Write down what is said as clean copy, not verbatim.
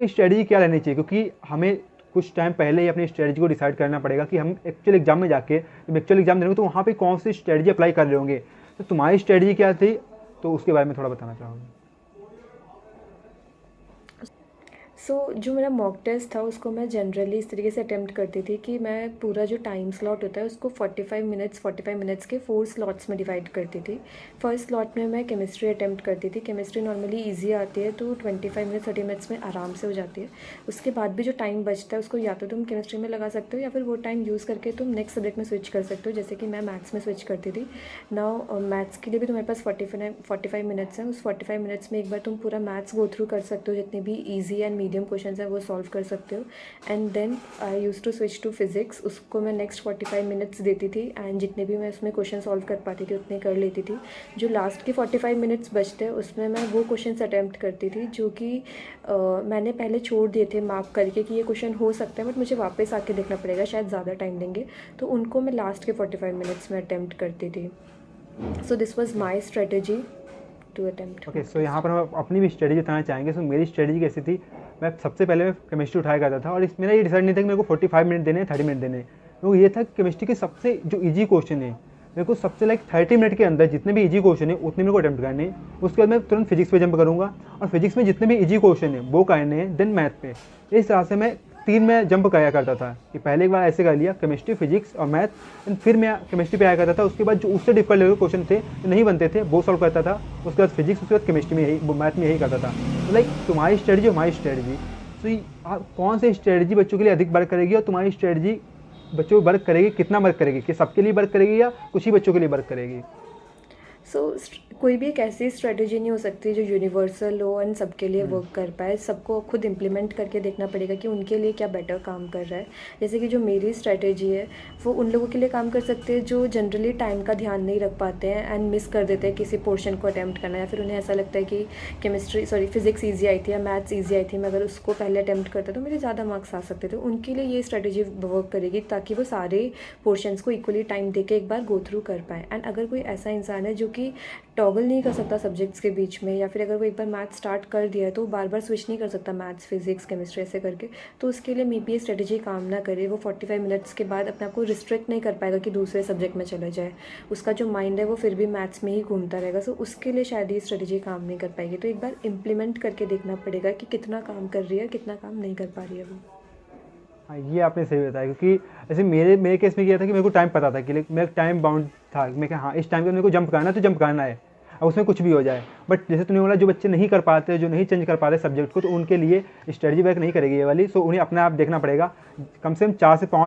Strategy क्या लेनी चाहिए, क्योंकि हमें कुछ टाइम पहले ही अपनी स्ट्रेटजी को डिसाइड करना पड़ेगा कि हम एक्चुअल एग्जाम में जाके जब एक्चुअल एग्जाम देंगे तो वहाँ पे कौन सी स्ट्रेटजी अप्लाई कर रहे होंगे। तो तुम्हारी स्ट्रेटजी क्या थी, तो उसके बारे में थोड़ा बताना चाहोगे। जो मेरा मॉक टेस्ट था उसको मैं जनरली इस तरीके से अटेम्प्ट करती थी कि मैं पूरा जो टाइम स्लॉट होता है उसको 45 मिनट्स के 4 स्लॉट्स में डिवाइड करती थी। फर्स्ट स्लॉट में मैं केमिस्ट्री अटेम्प्ट करती थी। केमिस्ट्री नॉर्मली इजी आती है तो 25 मिनट 30 मिनट्स में आराम से हो जाती है। उसके बाद भी जो टाइम बचता है उसको या तो तुम केमिस्ट्री में लगा सकते हो या फिर वो टाइम यूज़ करके तुम नेक्स्ट सब्जेक्ट में स्विच कर सकते हो, जैसे कि मैं मैथ्स में स्विच करती थी। नाउ मैथ्स के लिए भी तुम्हारे पास 45 मिनट्स हैं। उस 45 मिनट्स में एक बार तुम पूरा मैथ्स गो थ्रू कर सकते हो, जितने भी ईजी एंड मीडियम क्वेश्चन है वो सॉल्व कर सकते हो। And then I use to switch to physics, उसको मैं नेक्स्ट 45 मिनट्स देती थी एंड जितने भी मैं उसमें क्वेश्चन सॉल्व कर पाती थी उतने कर लेती थी। जो लास्ट के 45 मिनट्स बचते हैं उसमें मैं वो क्वेश्चन अटैम्प्ट करती थी जो कि मैंने पहले छोड़ दिए थे मार्क करके कि ये क्वेश्चन हो सकता है बट मुझे वापस आके देखना पड़ेगा, शायद ज़्यादा टाइम देंगे, तो उनको मैं लास्ट के 45 मिनट्स में अटैम्प्ट करती थी। So this was my strategy to attempt okay, mock so यहाँ टेस्ट। पर हम अपनी भी स्ट्रेटजी बताना चाहेंगे। सो मेरी स्ट्रेटजी कैसी थी, मैं सबसे पहले मैं केमिस्ट्री उठाया करता था और इस मेरा ये डिसाइड नहीं था कि मेरे को 45 मिनट देने हैं 30 मिनट देने हैं। तो ये था केमिस्ट्री के सबसे जो इजी क्वेश्चन है मेरे को सबसे 30 मिनट के अंदर जितने भी इजी क्वेश्चन है उतने मेरे को अटेम्प्ट करने हैं। उसके बाद मैं तुरंत फिजिक्स पे जंप करूँगा और फिजिक्स में जितने भी इजी क्वेश्चन है वो करने हैं, देन मैथ पे। इस तरह से मैं 3 में जंप कराया करता था कि पहले एक बार ऐसे कर लिया केमिस्ट्री फिजिक्स और मैथ, एंड फिर मैं केमिस्ट्री पे आया करता था। उसके बाद जो उससे डिफिकल्ट लेवल क्वेश्चन थे जो नहीं बनते थे वो सॉल्व करता था। उसके बाद फिजिक्स, उसके बाद केमिस्ट्री में यही मैथ में यही करता था। तो तुम्हारी स्ट्रेटजी हमारी स्ट्रेटजी, तो कौन सी स्ट्रेटजी बच्चों के लिए अधिक वर्क करेगी और तुम्हारी स्ट्रेटजी बच्चों को वर्क करेगी, कितना वर्क करेगी, कि सबके लिए वर्क करेगी या कुछ ही बच्चों के लिए वर्क करेगी। कोई भी एक ऐसी स्ट्रेटजी नहीं हो सकती जो यूनिवर्सल हो एंड सबके लिए वर्क कर पाए। सबको खुद इम्प्लीमेंट करके देखना पड़ेगा कि उनके लिए क्या बेटर काम कर रहा है। जैसे कि जो मेरी स्ट्रेटजी है वो उन लोगों के लिए काम कर सकते हैं जो जनरली टाइम का ध्यान नहीं रख पाते हैं एंड मिस कर देते हैं किसी पोर्शन को अटैम्प्ट करना, या फिर उन्हें ऐसा लगता है कि फिजिक्स ईजी आई थी या मैथ्स ईजी आई थी, मैं अगर उसको पहले अटैम्प्ट करता तो मेरे ज़्यादा मार्क्स आ सकते थे। उनके लिए ये स्ट्रेटजी वर्क करेगी ताकि वो सारे पोर्शंस को इक्वली टाइम दे के एक बार गो थ्रू कर पाएँ। एंड अगर कोई ऐसा इंसान है जो कि टॉगल नहीं कर सकता सब्जेक्ट्स के बीच में, या फिर अगर वो एक बार मैथ्स स्टार्ट कर दिया है तो बार बार स्विच नहीं कर सकता मैथ्स फिजिक्स केमिस्ट्री ऐसे करके, तो उसके लिए मे बी ये स्ट्रेटजी काम ना करे। वो 45 मिनट्स के बाद अपने आप को रिस्ट्रिक्ट नहीं कर पाएगा कि दूसरे सब्जेक्ट में चला जाए। उसका जो माइंड है वो फिर भी मैथ्स में ही घूमता रहेगा। सो उसके लिए शायद ये स्ट्रेटजी काम नहीं कर पाएगी। तो एक बार इम्प्लीमेंट करके देखना पड़ेगा कि कितना काम कर रही है, कितना काम नहीं कर पा रही है वो। हाँ, ये आपने सही बताया, क्योंकि ऐसे मेरे मेरे केस में क्या था कि मेरे को टाइम पता था कि मेरा टाइम बाउंड था। मैं कहा हाँ इस टाइम पे मेरे को जंप करना है तो जंप करना है, अब उसमें कुछ भी हो जाए। बट जैसे तूने बोला जो बच्चे नहीं कर पाते, जो नहीं चेंज कर पाते सब्जेक्ट को, तो उनके लिए स्ट्रेटजी वर्क नहीं करेगी ये वाली। सो उन्हें अपने आप देखना पड़ेगा, कम से कम 4 से 5